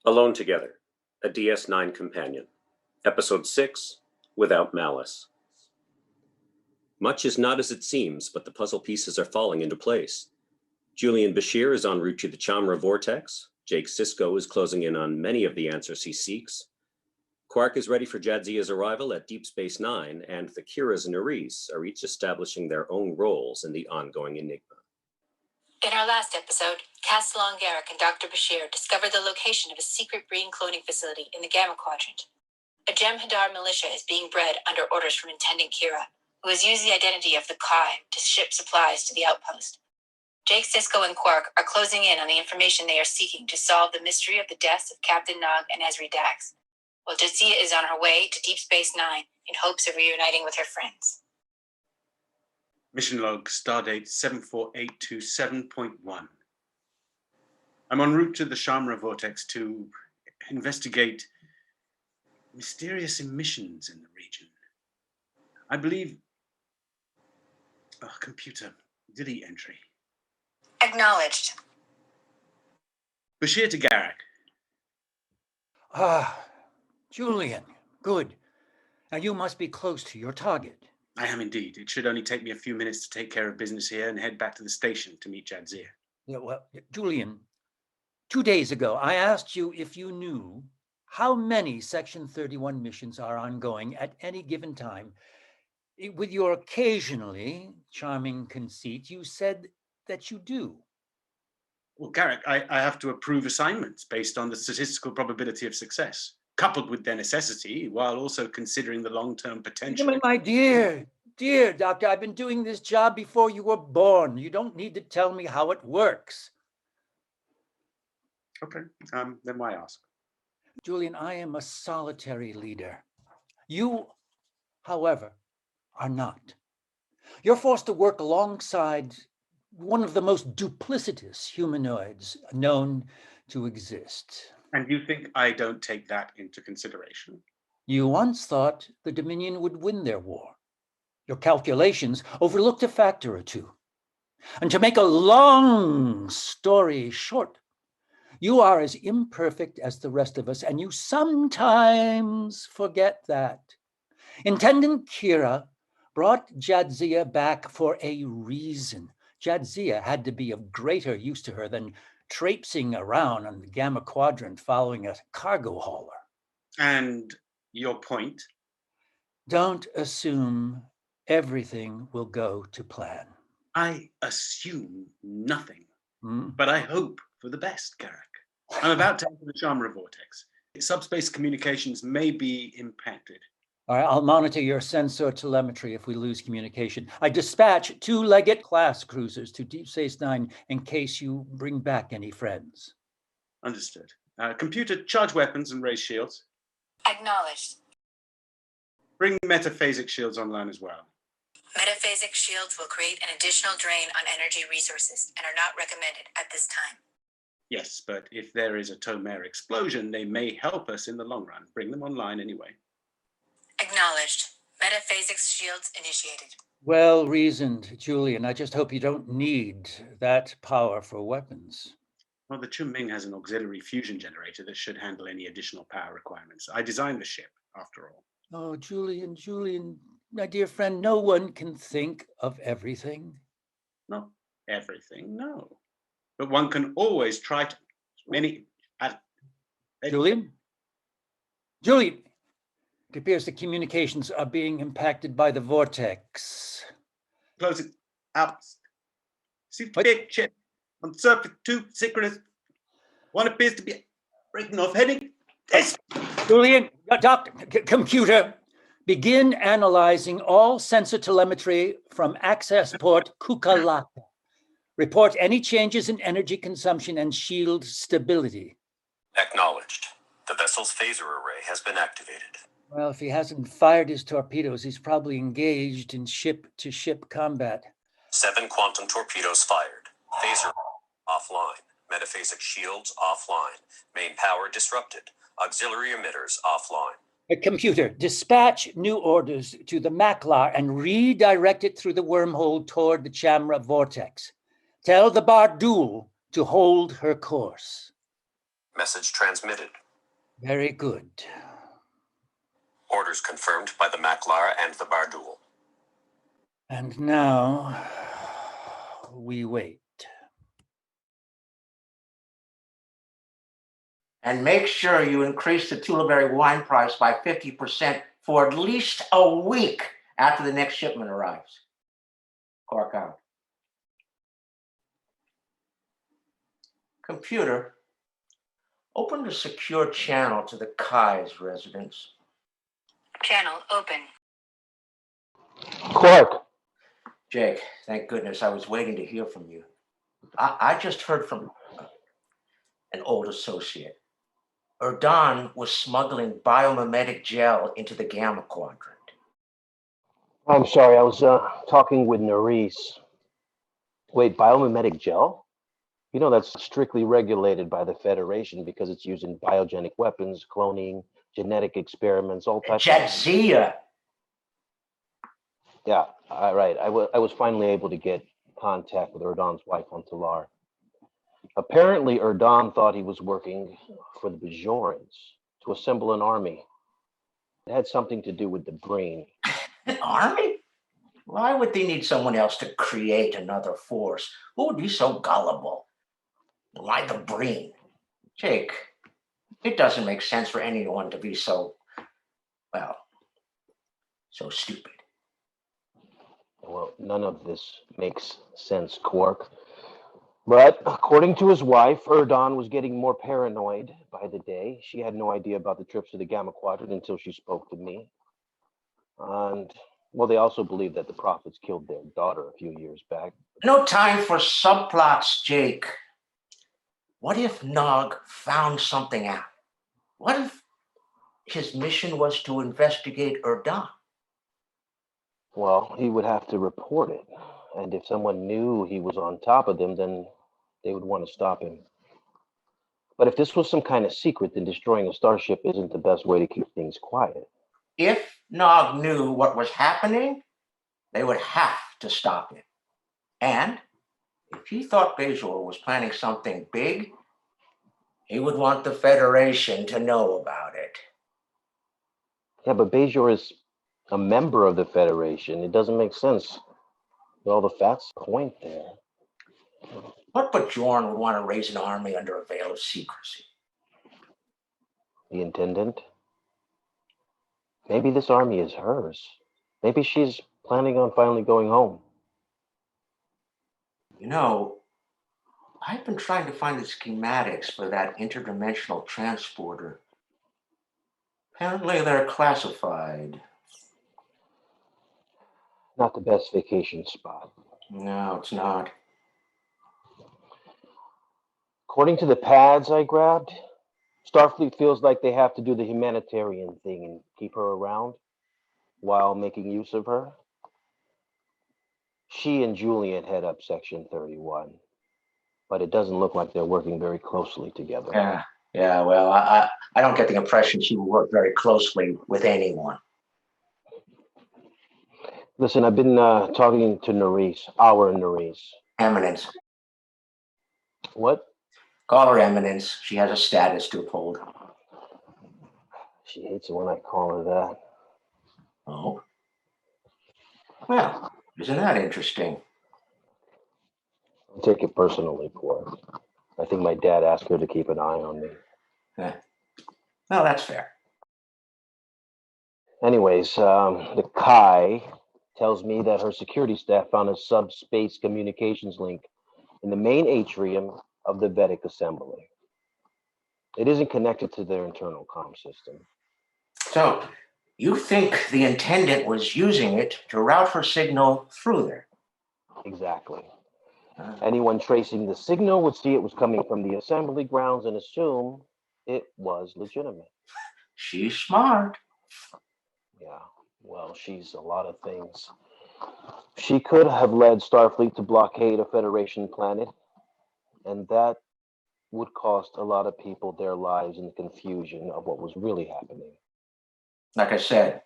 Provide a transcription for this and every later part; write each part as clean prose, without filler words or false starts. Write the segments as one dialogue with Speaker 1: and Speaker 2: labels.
Speaker 1: Alone Together, a DS9 companion. Episode 6, Without Malice. Much is not as it seems, but the puzzle pieces are falling into place. Julian Bashir is en route to the Chamra Vortex. Jake Sisko is closing in on many of the answers he seeks. Quark is ready for Jadzia's arrival at Deep Space Nine, and the Kiras Nerys are each establishing their own roles in the ongoing enigma.
Speaker 2: In our last episode, Castellan Garrick and Dr. Bashir discovered the location of a secret breeding cloning facility in the Gamma Quadrant. A Jem'Hadar militia is being bred under orders from Intendant Kira, who has used the identity of the Kai to ship supplies to the outpost. Jake, Sisko, and Quark are closing in on the information they are seeking to solve the mystery of the deaths of Captain Nog and Ezri Dax, while Jadzia is on her way to Deep Space Nine in hopes of reuniting with her friends.
Speaker 3: Mission log, stardate 74827.1. I'm en route to the Chamra Vortex to investigate mysterious emissions in the region. I believe... computer, delete entry.
Speaker 2: Acknowledged.
Speaker 3: Bashir to Garrick.
Speaker 4: Julian, good. Now you must be close to your target.
Speaker 3: I am indeed. It should only take me a few minutes to take care of business here and head back to the station to meet Jadzia.
Speaker 4: Yeah, well, Julian, 2 days ago, I asked you if you knew how many Section 31 missions are ongoing at any given time. With your occasionally charming conceit, you said that you do.
Speaker 3: Well, Garrick, I have to approve assignments based on the statistical probability of success, coupled with their necessity, while also considering the long-term potential.
Speaker 4: My dear doctor, I've been doing this job before you were born. You don't need to tell me how it works.
Speaker 3: Okay, then why ask?
Speaker 4: Julian, I am a solitary leader. You, however, are not. You're forced to work alongside one of the most duplicitous humanoids known to exist.
Speaker 3: And you think I don't take that into consideration?
Speaker 4: You once thought the Dominion would win their war. Your calculations overlooked a factor or two. And to make a long story short, you are as imperfect as the rest of us, and you sometimes forget that. Intendant Kira brought Jadzia back for a reason. Jadzia had to be of greater use to her than traipsing around on the Gamma Quadrant following a cargo hauler.
Speaker 3: And your point?
Speaker 4: Don't assume everything will go to plan.
Speaker 3: I assume nothing, but I hope for the best, Garrick. I'm about to enter the Chamra Vortex. Subspace communications may be impacted.
Speaker 4: All right, I'll monitor your sensor telemetry if we lose communication. I dispatch 2 Leggett class cruisers to Deep Space Nine in case you bring back any friends.
Speaker 3: Understood. Computer, charge weapons and raise shields.
Speaker 2: Acknowledged.
Speaker 3: Bring metaphasic shields online as well.
Speaker 2: Metaphasic shields will create an additional drain on energy resources and are not recommended at this time.
Speaker 3: Yes, but if there is a Tomare explosion, they may help us in the long run. Bring them online anyway.
Speaker 2: Acknowledged. Metaphasic shields initiated.
Speaker 4: Well reasoned, Julian. I just hope you don't need that power for weapons.
Speaker 3: Well, the Chuming has an auxiliary fusion generator that should handle any additional power requirements. I designed the ship, after all.
Speaker 4: Oh, Julian, my dear friend, no one can think of everything.
Speaker 3: Not everything, no. But one can always try to. Many.
Speaker 4: Julian? It appears the communications are being impacted by the vortex.
Speaker 3: Close it out. See the big chip on surface 2 synchronous. One appears to be breaking off heading. This.
Speaker 4: Julian, computer, begin analyzing all sensor telemetry from access port Kukalaka. Report any changes in energy consumption and shield stability.
Speaker 1: Acknowledged. The vessel's phaser array has been activated.
Speaker 4: Well, if he hasn't fired his torpedoes, he's probably engaged in ship-to-ship combat.
Speaker 1: 7 quantum torpedoes fired. Phaser offline. Metaphasic shields offline. Main power disrupted. Auxiliary emitters offline.
Speaker 4: A computer, dispatch new orders to the Maklar and redirect it through the wormhole toward the Chamra Vortex. Tell the Bardul to hold her course.
Speaker 1: Message transmitted.
Speaker 4: Very good.
Speaker 1: Orders confirmed by the Maklar and the Bardul.
Speaker 4: And now we wait.
Speaker 5: And make sure you increase the Tuliberry wine price by 50% for at least a week after the next shipment arrives. Quark out. Computer, open the secure channel to the Kai's residence.
Speaker 2: Channel open.
Speaker 6: Quark.
Speaker 5: Jake, thank goodness I was waiting to hear from you. I just heard from an old associate. Erdan was smuggling biomimetic gel into the Gamma Quadrant.
Speaker 6: I'm sorry, I was talking with Nerys. Wait, biomimetic gel? You know that's strictly regulated by the Federation because it's used in biogenic weapons, cloning, genetic experiments, all types of...
Speaker 5: Jadzia!
Speaker 6: Yeah, right. I was finally able to get contact with Erdan's wife on Talar. Apparently, Erdan thought he was working for the Bajorans to assemble an army. It had something to do with the brain.
Speaker 5: An army? Why would they need someone else to create another force? Who would be so gullible? Why the brain? Jake, it doesn't make sense for anyone to be so, well, so stupid.
Speaker 6: Well, none of this makes sense, Quark. But according to his wife, Erdan was getting more paranoid by the day. She had no idea about the trips to the Gamma Quadrant until she spoke to me. And, well, they also believe that the Prophets killed their daughter a few years back.
Speaker 5: No time for subplots, Jake. What if Nog found something out? What if his mission was to investigate Erdan?
Speaker 6: Well, he would have to report it. And if someone knew he was on top of them, then they would want to stop him. But if this was some kind of secret, then destroying a starship isn't the best way to keep things quiet.
Speaker 5: If Nog knew what was happening, they would have to stop him. And if he thought Bajor was planning something big, he would want the Federation to know about it.
Speaker 6: Yeah, but Bajor is a member of the Federation. It doesn't make sense. With all the facts point there.
Speaker 5: What Bajoran would want to raise an army under a veil of secrecy?
Speaker 6: The Intendant? Maybe this army is hers. Maybe she's planning on finally going home.
Speaker 5: You know, I've been trying to find the schematics for that interdimensional transporter. Apparently they're classified.
Speaker 6: Not the best vacation spot.
Speaker 5: No, it's not.
Speaker 6: According to the pads I grabbed, Starfleet feels like they have to do the humanitarian thing and keep her around while making use of her. She and Julian head up Section 31, but it doesn't look like they're working very closely together.
Speaker 5: Yeah, well, I don't get the impression she will work very closely with anyone.
Speaker 6: Listen, I've been talking to Nerys, our Nerys.
Speaker 5: Eminence.
Speaker 6: What?
Speaker 5: Call her Eminence. She has a status to uphold.
Speaker 6: She hates it when I call her that.
Speaker 5: Oh? Well, isn't that interesting?
Speaker 6: Don't take it personally, Quark. I think my dad asked her to keep an eye on me.
Speaker 5: Well, that's fair.
Speaker 6: Anyways, the Kai tells me that her security staff found a subspace communications link in the main atrium of the Vedic assembly. It isn't connected to their internal comm system.
Speaker 5: So, you think the Intendant was using it to route her signal through there?
Speaker 6: Exactly. Anyone tracing the signal would see it was coming from the assembly grounds and assume it was legitimate.
Speaker 5: She's smart.
Speaker 6: Yeah, well, she's a lot of things. She could have led Starfleet to blockade a Federation planet, and that would cost a lot of people their lives in the confusion of what was really happening.
Speaker 5: Like I said,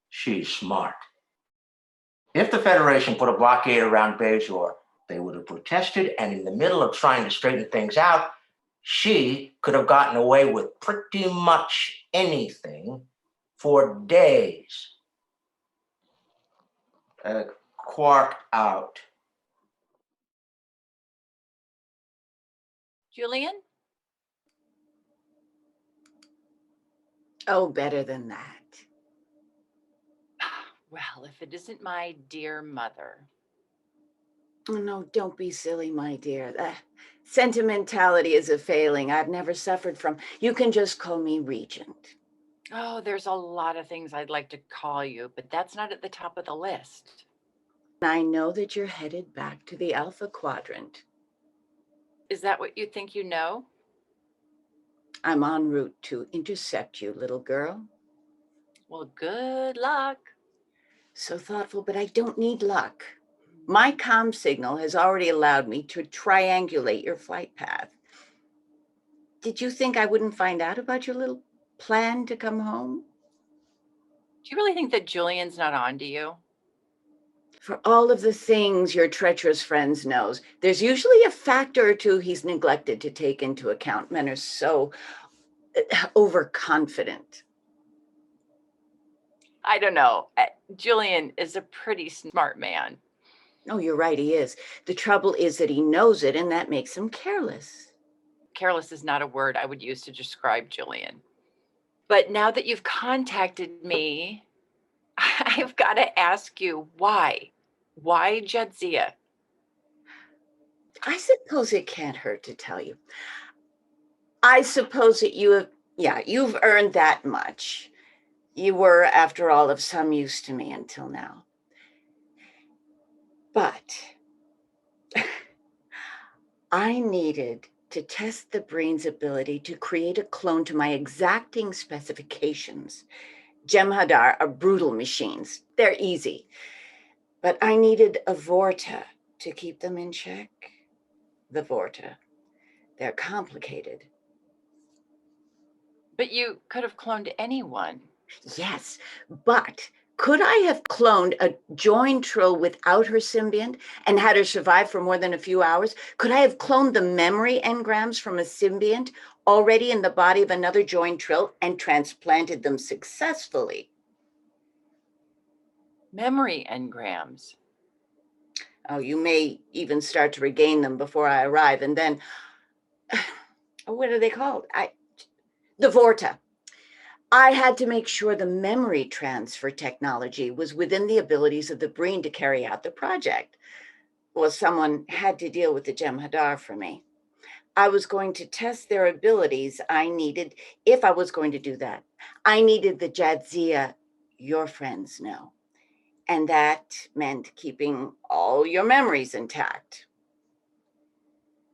Speaker 5: she's smart. If the Federation put a blockade around Bajor, they would have protested, and in the middle of trying to straighten things out, She could have gotten away with pretty much anything for days. Quark out.
Speaker 2: Julian?
Speaker 7: Oh, better than that.
Speaker 2: Well, if it isn't my dear mother.
Speaker 7: Oh, no, don't be silly, my dear. Sentimentality is a failing I've never suffered from. You can just call me Regent.
Speaker 2: Oh, there's a lot of things I'd like to call you, but that's not at the top of the list.
Speaker 7: I know that you're headed back to the Alpha Quadrant.
Speaker 2: Is that what you think you know?
Speaker 7: I'm en route to intercept you, little girl.
Speaker 2: Well, good luck.
Speaker 7: So thoughtful, but I don't need luck. My comm signal has already allowed me to triangulate your flight path. Did you think I wouldn't find out about your little plan to come home?
Speaker 2: Do you really think that Julian's not on to you?
Speaker 7: For all of the things your treacherous friends knows, there's usually a factor or two he's neglected to take into account. Men are so overconfident.
Speaker 2: I don't know. Julian is a pretty smart man.
Speaker 7: Oh, you're right, he is. The trouble is that he knows it, and that makes him careless.
Speaker 2: Careless is not a word I would use to describe Julian. But now that you've contacted me, I've got to ask you why? Why Jadzia?
Speaker 7: I suppose it can't hurt to tell you. I suppose that you've earned that much. You were, after all, of some use to me until now. But I needed to test the brain's ability to create a clone to my exacting specifications. Jem'Hadar are brutal machines. They're easy. But I needed a Vorta to keep them in check. The Vorta. They're complicated.
Speaker 2: But you could have cloned anyone.
Speaker 7: Yes, but could I have cloned a joined Trill without her symbiont and had her survive for more than a few hours? Could I have cloned the memory engrams from a symbiont already in the body of another joined Trill and transplanted them successfully?
Speaker 2: Memory engrams.
Speaker 7: Oh, you may even start to regain them before I arrive, and then, what are they called? The Vorta. I had to make sure the memory transfer technology was within the abilities of the brain to carry out the project. Well, someone had to deal with the Jem'Hadar for me. I was going to test their abilities. If I was going to do that, I needed the Jadzia your friends know. And that meant keeping all your memories intact.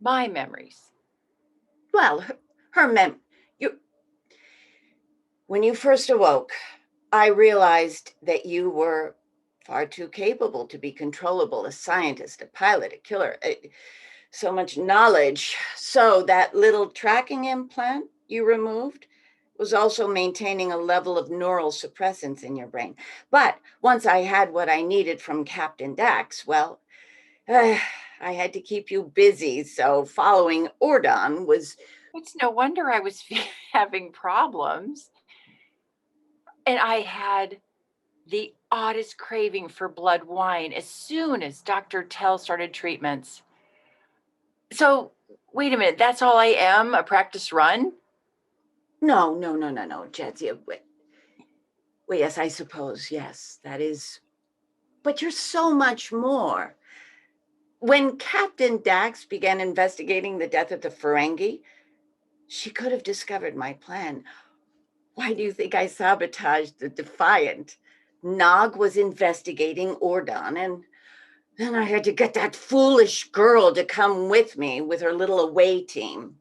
Speaker 2: My memories.
Speaker 7: Well, when you first awoke, I realized that you were far too capable to be controllable, a scientist, a pilot, a killer, so much knowledge. So that little tracking implant you removed was also maintaining a level of neural suppressants in your brain. But once I had what I needed from Captain Dax, well, I had to keep you busy. So following Ordon was...
Speaker 2: It's no wonder I was having problems. And I had the oddest craving for blood wine as soon as Dr. Tell started treatments. So, wait a minute, that's all I am, a practice run?
Speaker 7: No, Jadzia. Well, yes, I suppose, yes, that is. But you're so much more. When Captain Dax began investigating the death of the Ferengi, she could have discovered my plan. Why do you think I sabotaged the Defiant? Nog was investigating Ordon, and then I had to get that foolish girl to come with me with her little away team.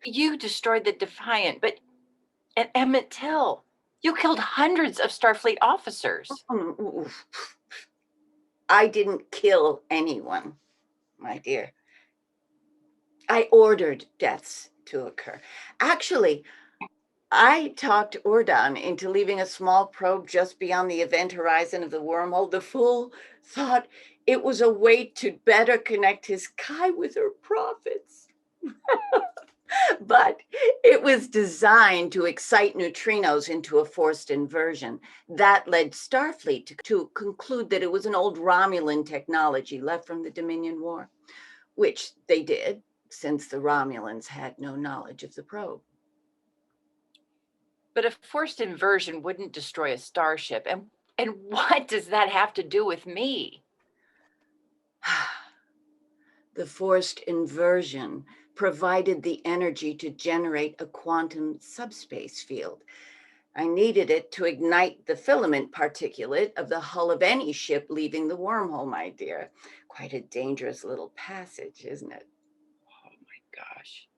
Speaker 2: You destroyed the Defiant, but at Emmett Till, you killed hundreds of Starfleet officers.
Speaker 7: I didn't kill anyone, my dear. I ordered deaths to occur. Actually, I talked Ordon into leaving a small probe just beyond the event horizon of the wormhole. The fool thought it was a way to better connect his Kai with her prophets. But it was designed to excite neutrinos into a forced inversion. That led Starfleet to conclude that it was an old Romulan technology left from the Dominion War, which they did, since the Romulans had no knowledge of the probe.
Speaker 2: But a forced inversion wouldn't destroy a starship. And what does that have to do with me?
Speaker 7: The forced inversion provided the energy to generate a quantum subspace field. I needed it to ignite the filament particulate of the hull of any ship leaving the wormhole, my dear. Quite a dangerous little passage, isn't it?
Speaker 2: Oh my gosh.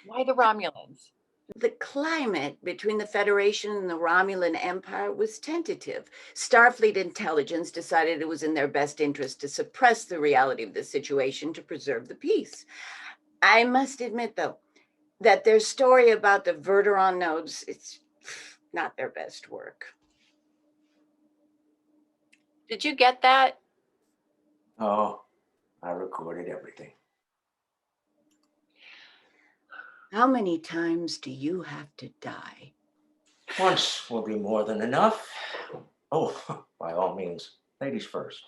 Speaker 2: Why the Romulans?
Speaker 7: The climate between the Federation and the Romulan Empire was tentative. Starfleet intelligence decided it was in their best interest to suppress the reality of the situation to preserve the peace. I must admit, though, that their story about the Verteron nodes, it's not their best work.
Speaker 2: Did you get that?
Speaker 5: Oh, I recorded everything.
Speaker 7: How many times do you have to die?
Speaker 5: Once will be more than enough. Oh, by all means, ladies first.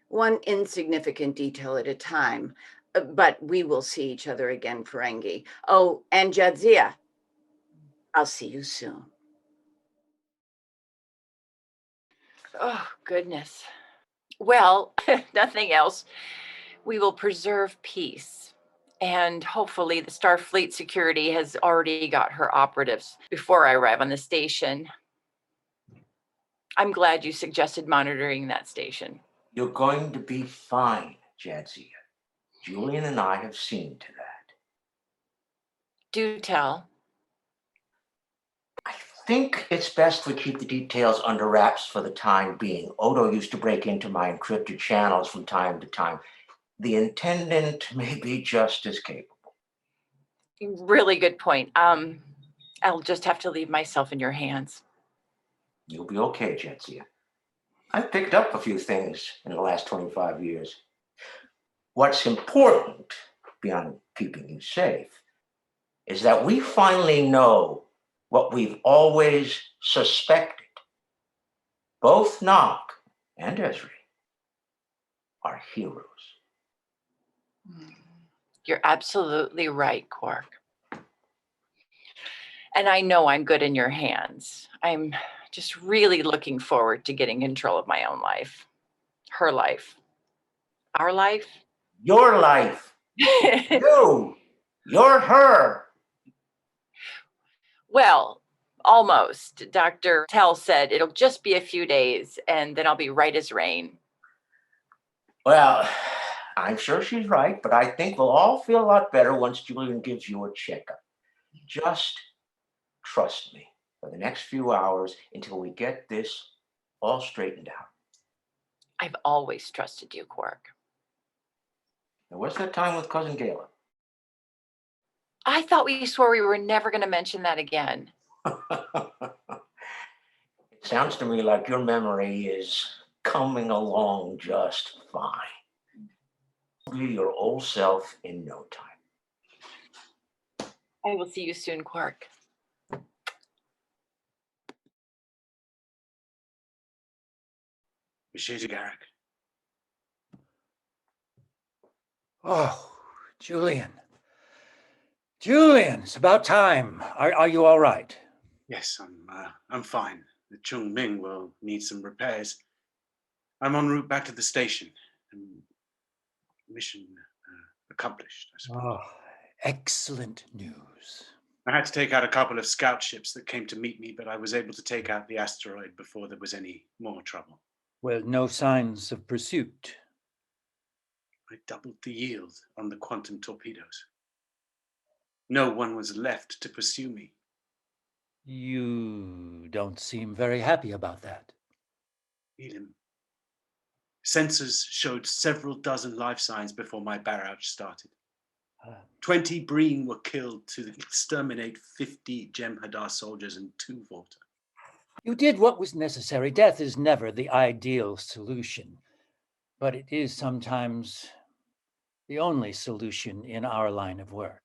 Speaker 7: One insignificant detail at a time, but we will see each other again, Ferengi. Oh, and Jadzia, I'll see you soon.
Speaker 2: Oh, goodness. Well, nothing else. We will preserve peace. And hopefully the Starfleet security has already got her operatives before I arrive on the station. I'm glad you suggested monitoring that station.
Speaker 5: You're going to be fine, Jadzia. Julian and I have seen to that.
Speaker 2: Do tell.
Speaker 5: I think it's best we keep the details under wraps for the time being. Odo used to break into my encrypted channels from time to time. The Intendant may be just as capable.
Speaker 2: Really good point. I'll just have to leave myself in your hands.
Speaker 5: You'll be okay, Jadzia. I've picked up a few things in the last 25 years. What's important, beyond keeping you safe, is that we finally know what we've always suspected. Both Nock and Ezri are heroes.
Speaker 2: You're absolutely right, Quark. And I know I'm good in your hands. I'm just really looking forward to getting control of my own life. Her life. Our life?
Speaker 5: Your life. You're her.
Speaker 2: Well, almost. Dr. Tell said it'll just be a few days and then I'll be right as rain.
Speaker 5: Well, I'm sure she's right, but I think we'll all feel a lot better once Julian gives you a checkup. Just trust me for the next few hours until we get this all straightened out.
Speaker 2: I've always trusted you, Quark.
Speaker 5: Now, what's that time with Cousin Galen?
Speaker 2: I thought we swore we were never going to mention that again.
Speaker 5: It sounds to me like your memory is coming along just fine. You'll be your old self in no time.
Speaker 2: I will see you soon, Quark.
Speaker 3: Monsieur Garrick.
Speaker 4: Oh, Julian. Julian, it's about time. Are you all right?
Speaker 3: Yes, I'm fine. The Chung Ming will need some repairs. I'm en route back to the station. Mission accomplished, I suppose.
Speaker 4: Oh, excellent news.
Speaker 3: I had to take out a couple of scout ships that came to meet me, but I was able to take out the asteroid before there was any more trouble.
Speaker 4: Well, no signs of pursuit.
Speaker 3: I doubled the yield on the quantum torpedoes. No one was left to pursue me.
Speaker 4: You don't seem very happy about that.
Speaker 3: Elim. Sensors showed several dozen life signs before my barrage started. 20 Breen were killed to exterminate 50 Jem'Hadar soldiers and 2 Vorta.
Speaker 4: You did what was necessary. Death is never the ideal solution, but it is sometimes the only solution in our line of work.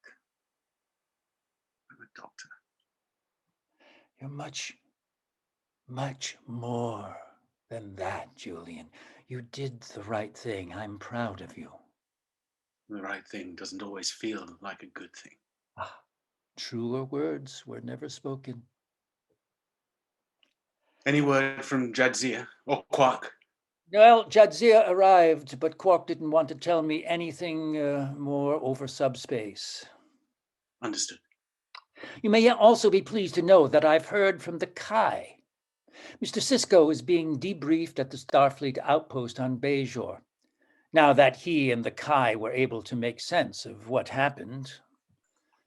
Speaker 3: I'm a doctor.
Speaker 4: You're much, much more than that, Julian. You did the right thing. I'm proud of you.
Speaker 3: The right thing doesn't always feel like a good thing.
Speaker 4: Ah, truer words were never spoken.
Speaker 3: Any word from Jadzia or Quark?
Speaker 4: Well, Jadzia arrived, but Quark didn't want to tell me anything more over subspace.
Speaker 3: Understood.
Speaker 4: You may also be pleased to know that I've heard from the Kai. Mr. Sisko is being debriefed at the Starfleet outpost on Bajor. Now that he and the Kai were able to make sense of what happened.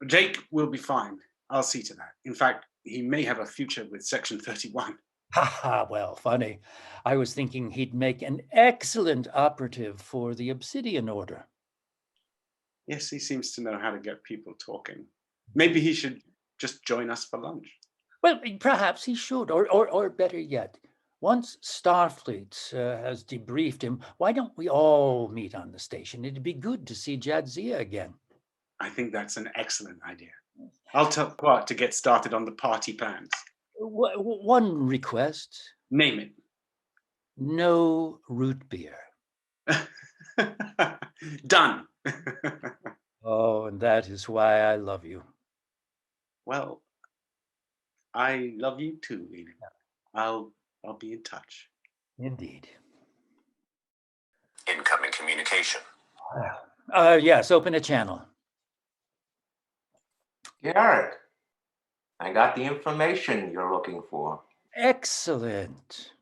Speaker 3: Jake will be fine. I'll see to that. In fact, he may have a future with Section 31.
Speaker 4: Haha, well, funny. I was thinking he'd make an excellent operative for the Obsidian Order.
Speaker 3: Yes, he seems to know how to get people talking. Maybe he should just join us for lunch.
Speaker 4: Well, perhaps he should, or better yet, once Starfleet has debriefed him, why don't we all meet on the station? It'd be good to see Jadzia again.
Speaker 3: I think that's an excellent idea. I'll tell Quark to get started on the party plans.
Speaker 4: One request.
Speaker 3: Name it.
Speaker 4: No root beer.
Speaker 3: Done.
Speaker 4: Oh, and that is why I love you.
Speaker 3: Well, I love you too, Eden. I'll be in touch.
Speaker 4: Indeed.
Speaker 1: Incoming communication.
Speaker 4: Yes, open a channel.
Speaker 5: Garrick, I got the information you're looking for.
Speaker 4: Excellent.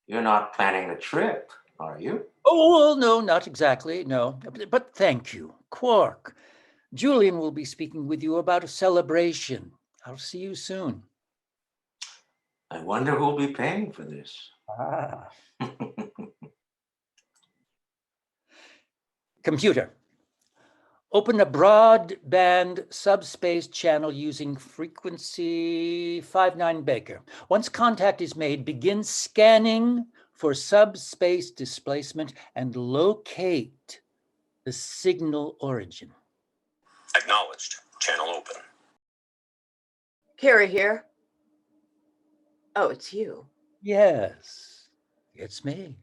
Speaker 5: You're not planning a trip, are you?
Speaker 4: Oh, well, no, not exactly, no. But thank you. Quark, Julian will be speaking with you about a celebration. I'll see you soon.
Speaker 5: I wonder who'll be paying for this.
Speaker 4: Computer, open a broadband subspace channel using frequency 59 Baker. Once contact is made, begin scanning for subspace displacement and locate the signal origin.
Speaker 1: Acknowledged. Channel open.
Speaker 7: Kira here. Oh, it's you.
Speaker 4: Yes, it's me.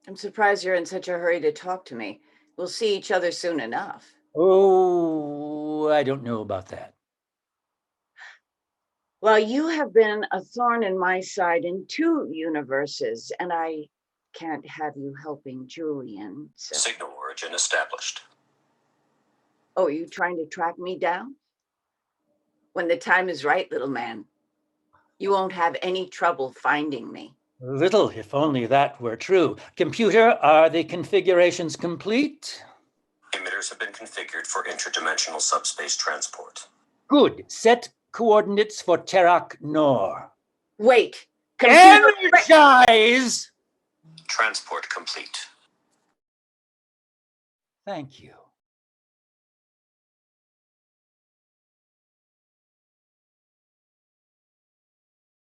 Speaker 7: I'm surprised you're in such a hurry to talk to me. We'll see each other soon enough.
Speaker 4: Oh, I don't know about that.
Speaker 7: Well, you have been a thorn in my side in 2 universes, and I can't have you helping Julian. So.
Speaker 1: Signal origin established.
Speaker 7: Oh, are you trying to track me down? When the time is right, little man, you won't have any trouble finding me.
Speaker 4: Little, if only that were true. Computer, are the configurations complete?
Speaker 1: Emitters have been configured for interdimensional subspace transport.
Speaker 4: Good. Set coordinates for Terrak Nor.
Speaker 7: Wait. Computer,
Speaker 4: Energize!
Speaker 1: Transport complete.
Speaker 4: Thank you.